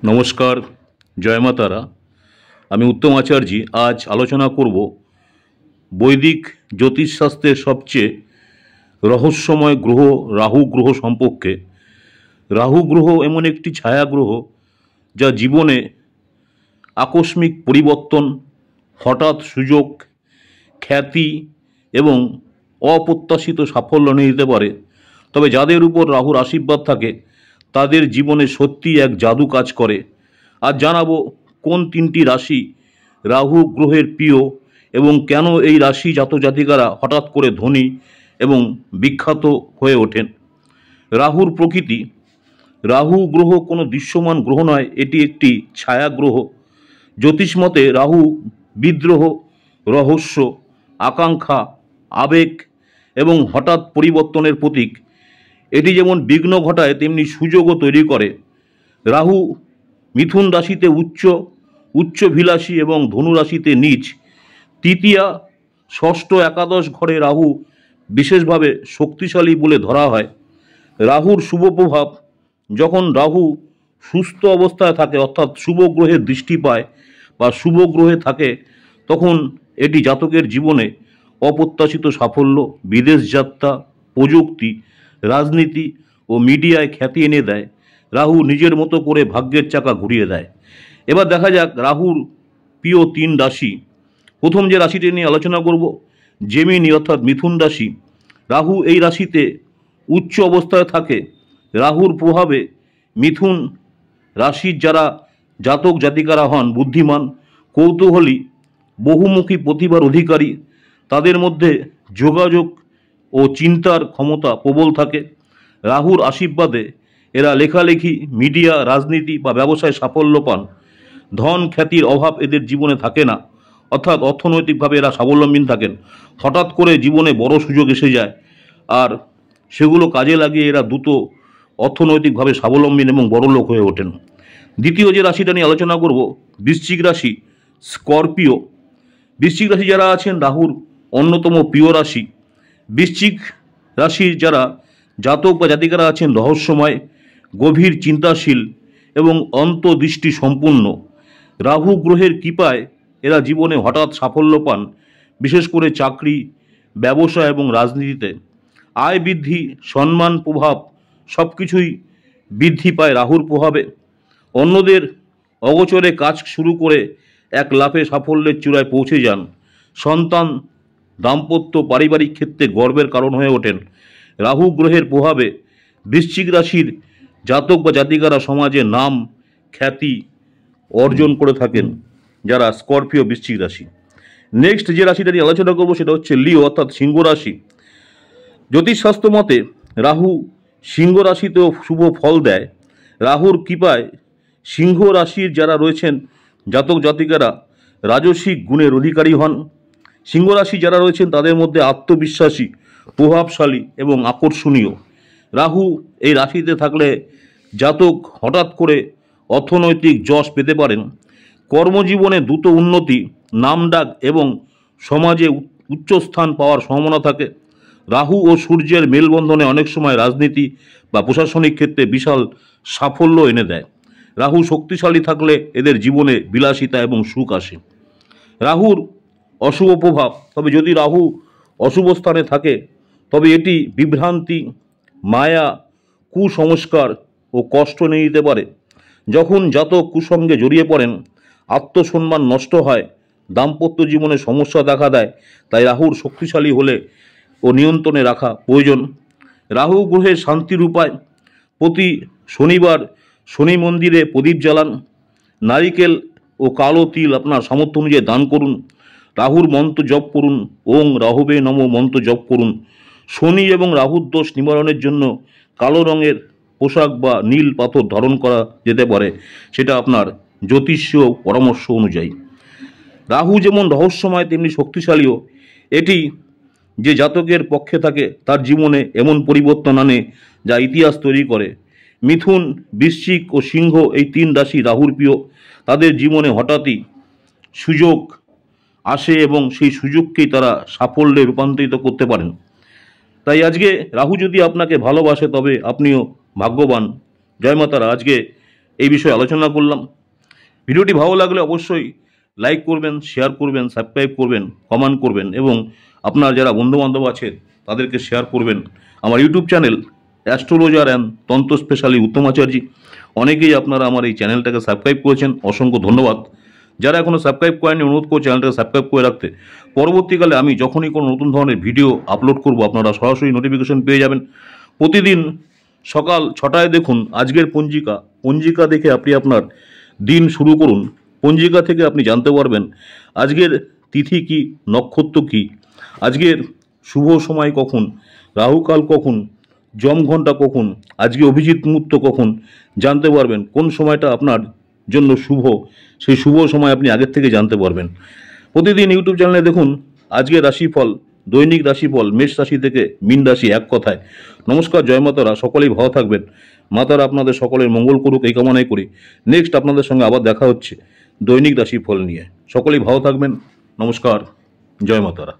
নমস্কার, জয় মা তারা। আমি উত্তম আচার্যি। আজ আলোচনা করব বৈদিক জ্যোতিষশাস্ত্রের সবচেয়ে রহস্যময় গ্রহ রাহু গ্রহ সম্পর্কে। রাহু গ্রহ এমন একটি ছায়া গ্রহ যা জীবনে আকস্মিক পরিবর্তন, হঠাৎ সুযোগ, খ্যাতি এবং অপ্রত্যাশিত সাফল্য এনে দিতে পারে। তবে যাদের উপর রাহুর আশীর্বাদ থাকে তাদের জীবনে সত্যি এক জাদু কাজ করে। আজ জানাবো কোন তিনটি রাশি রাহু গ্রহের প্রিয় এবং কেন এই রাশি জাতক জাতিকারা হঠাৎ করে ধনী এবং বিখ্যাত হয়ে ওঠেন। রাহুর প্রকৃতি। রাহু গ্রহ কোনো দৃশ্যমান গ্রহ নয়, এটি একটি ছায়া গ্রহ। জ্যোতিষ মতে রাহু বিদ্রোহ, রহস্য, আকাঙ্ক্ষা, আবেগ এবং হঠাৎ পরিবর্তনের প্রতীক। এটি যেমন বিঘ্ন ঘটায় তেমনি সুযোগও তৈরি করে। রাহু মিথুন রাশিতে উচ্চভিলাষী এবং ধনু রাশিতে নীচ। তৃতীয়া, ষষ্ঠ, একাদশ ঘরে রাহু বিশেষভাবে শক্তিশালী বলে ধরা হয়। রাহুর শুভ প্রভাব। যখন রাহু সুস্থ অবস্থায় থাকে অর্থাৎ শুভ গ্রহের দৃষ্টি পায় বা শুভ গ্রহে থাকে তখন এটি জাতকের জীবনে অপ্রত্যাশিত সাফল্য, বিদেশ যাত্রা, প্রযুক্তি, রাজনীতি ও মিডিয়ায় খ্যাতি এনে দেয়। রাহু নিজের মতো করে ভাগ্যের চাকা ঘুরিয়ে দেয়। এবার দেখা যাক রাহুর প্রিয় তিন রাশি। প্রথম যে রাশিটি নিয়ে আলোচনা করব, জেমিনি অর্থাৎ মিথুন রাশি। রাহু এই রাশিতে উচ্চ অবস্থায় থাকে। রাহুর প্রভাবে মিথুন রাশির যারা জাতক জাতিকারা হন বুদ্ধিমান, কৌতূহলী, বহুমুখী প্রতিভার অধিকারী, তাদের মধ্যে যোগাযোগ ও চিন্তার ক্ষমতা প্রবল থাকে। রাহুর আশীর্বাদে এরা লেখালেখি, মিডিয়া, রাজনীতি বা ব্যবসায় সাফল্য পান। ধন খ্যাতির অভাব এদের জীবনে থাকে না, অর্থাৎ অর্থনৈতিকভাবে এরা স্বাবলম্বী থাকেন। হঠাৎ করে জীবনে বড় সুযোগ এসে যায় আর সেগুলো কাজে লাগিয়ে এরা দ্রুত অর্থনৈতিকভাবে স্বাবলম্বী এবং বড়লোক হয়ে ওঠেন। দ্বিতীয় যে রাশিটা নিয়ে আলোচনা করব, বৃশ্চিক রাশি, স্করপিও। বৃশ্চিক রাশি যারা আছেন রাহুর অন্যতম প্রিয় রাশি। বৃশ্চিক রাশির যারা জাতক বা জাতিকারা আছেন রহস্যময়, গভীর চিন্তাশীল এবং অন্তর্দৃষ্টি সম্পূর্ণ। রাহু গ্রহের কৃপায় এরা জীবনে হঠাৎ সাফল্য পান, বিশেষ করে চাকরি, ব্যবসা এবং রাজনীতিতে। আয় বৃদ্ধি, সম্মান, প্রভাব সব কিছুই বৃদ্ধি পায় রাহুর প্রভাবে। অন্যদের অগোচরে কাজ শুরু করে এক লাফে সাফল্যের চূড়ায় পৌঁছে যান। সন্তান, দাম্পত্য, পারিবারিক ক্ষেত্রে গর্বের কারণ হয়ে ওঠেন। রাহু গ্রহের প্রভাবে বৃশ্চিক রাশির জাতক বা জাতিকারা সমাজে নাম, খ্যাতি অর্জন করে থাকেন যারা স্করপিও বৃশ্চিক রাশি। নেক্সট যে রাশিটা নিয়ে আলোচনা করবো সেটা হচ্ছে লিও অর্থাৎ সিংহ রাশি। জ্যোতিষশাস্ত্র মতে রাহু সিংহ রাশিতেও শুভ ফল দেয়। রাহুর কৃপায় সিংহ রাশির যারা রয়েছেন জাতক জাতিকারা রাজসিক গুণের অধিকারী হন। সিংহ রাশি যারা রয়েছেন তাদের মধ্যে আত্মবিশ্বাসী, প্রভাবশালী এবং আকর্ষণীয়। রাহু এই রাশিতে থাকলে জাতক হঠাৎ করে অর্থনৈতিক যশ পেতে পারেন। কর্মজীবনে দ্রুত উন্নতি, নামডাক এবং সমাজে উচ্চস্থান পাওয়ার সম্ভাবনা থাকে। রাহু ও সূর্যের মেলবন্ধনে অনেক সময় রাজনীতি বা প্রশাসনিক ক্ষেত্রে বিশাল সাফল্য এনে দেয়। রাহু শক্তিশালী থাকলে এদের জীবনে বিলাসিতা এবং সুখ আসে। রাহুর অশুভ প্রভাব। তবে যদি রাহু অশুভ স্থানে থাকে তবে এটি বিভ্রান্তি, মায়া, কুসংস্কার ও কষ্ট নিয়ে দিতে পারে। যখন জাতক কুসঙ্গে জড়িয়ে পড়েন আত্মসম্মান নষ্ট হয়, দাম্পত্য জীবনে সমস্যা দেখা দেয়। তাই রাহুর শক্তিশালী হলে ও নিয়ন্ত্রণে রাখা প্রয়োজন। রাহু গ্রহের শান্তির উপায়। প্রতি শনিবার শনি মন্দিরে প্রদীপ জ্বালান। নারিকেল ও কালো তিল আপনার সামর্থ্য অনুযায়ী দান করুন। রাহুর মন্ত্র জপ করুন। ওং রাহুবে নমঃ মন্ত্র জপ করুন। শনি এবং রাহুর দোষ নিবারণের জন্য কালো রঙের পোশাক বা নীল পাথর ধারণ করা যেতে পারে, সেটা আপনার জ্যোতিষীয় পরামর্শ অনুযায়ী। রাহু যেমন রহস্যময় তেমনি শক্তিশালীও। এটি যে জাতকের পক্ষে থাকে তার জীবনে এমন পরিবর্তন আনে যা ইতিহাস তৈরি করে। মিথুন, বৃশ্চিক ও সিংহ এই তিন রাশি রাহুর প্রিয়। তাদের জীবনে হঠাৎই সুযোগ আসে এবং সেই সুযোগকেই তারা সাফল্যে রূপান্তরিত করতে পারেন। তাই আজকে রাহু যদি আপনাকে ভালোবাসে তবে আপনিও ভাগ্যবান। জয় মাতারা। আজকে এই বিষয়ে আলোচনা করলাম। ভিডিওটি ভালো লাগলে অবশ্যই লাইক করবেন, শেয়ার করবেন, সাবস্ক্রাইব করবেন, কমেন্ট করবেন এবং আপনার যারা বন্ধুবান্ধব আছে তাদেরকে শেয়ার করবেন। আমার ইউটিউব চ্যানেল অ্যাস্ট্রোলজার অ্যান্ড তন্ত্র স্পেশালি উত্তম আচার্য, অনেকেই আপনারা আমার এই চ্যানেলটাকে সাবস্ক্রাইব করেছেন, অসংখ্য ধন্যবাদ। যারা এখনও সাবস্ক্রাইব করেনি অনুরোধ করে চ্যানেলটাকে সাবস্ক্রাইব করে রাখতে। পরবর্তীকালে আমি যখনই কোনো নতুন ধরনের ভিডিও আপলোড করব আপনারা সরাসরি নোটিফিকেশন পেয়ে যাবেন। প্রতিদিন সকাল 6টায় দেখুন আজকের পঞ্জিকা দেখে আপনি আপনার দিন শুরু করুন। পঞ্জিকা থেকে আপনি জানতে পারবেন আজকের তিথি কি, নক্ষত্র কি, আজকের শুভ সময় কখন, রাহুকাল কখন, যম ঘন্টা কখন, আজকে অভিজিৎ মুহূর্ত কখন, জানতে পারবেন কোন সময়টা আপনার জন্য শুভ। সেই শুভ সময় আপনি আগের থেকে জানতে পারবেন। প্রতিদিন ইউটিউব চ্যানেলে দেখুন আজকের রাশিফল, দৈনিক রাশিফল, মেষ রাশি থেকে মীন রাশি, এক কথায়। নমস্কার, জয় মাতারা, সকলেই ভালো থাকবেন। মাতারা আপনাদের সকলের মঙ্গল করুক এই কামনাই করি। নেক্সট আপনাদের সঙ্গে আবার দেখা হচ্ছে দৈনিক রাশিফল নিয়ে। সকলেই ভালো থাকবেন। নমস্কার, জয় মাতারা।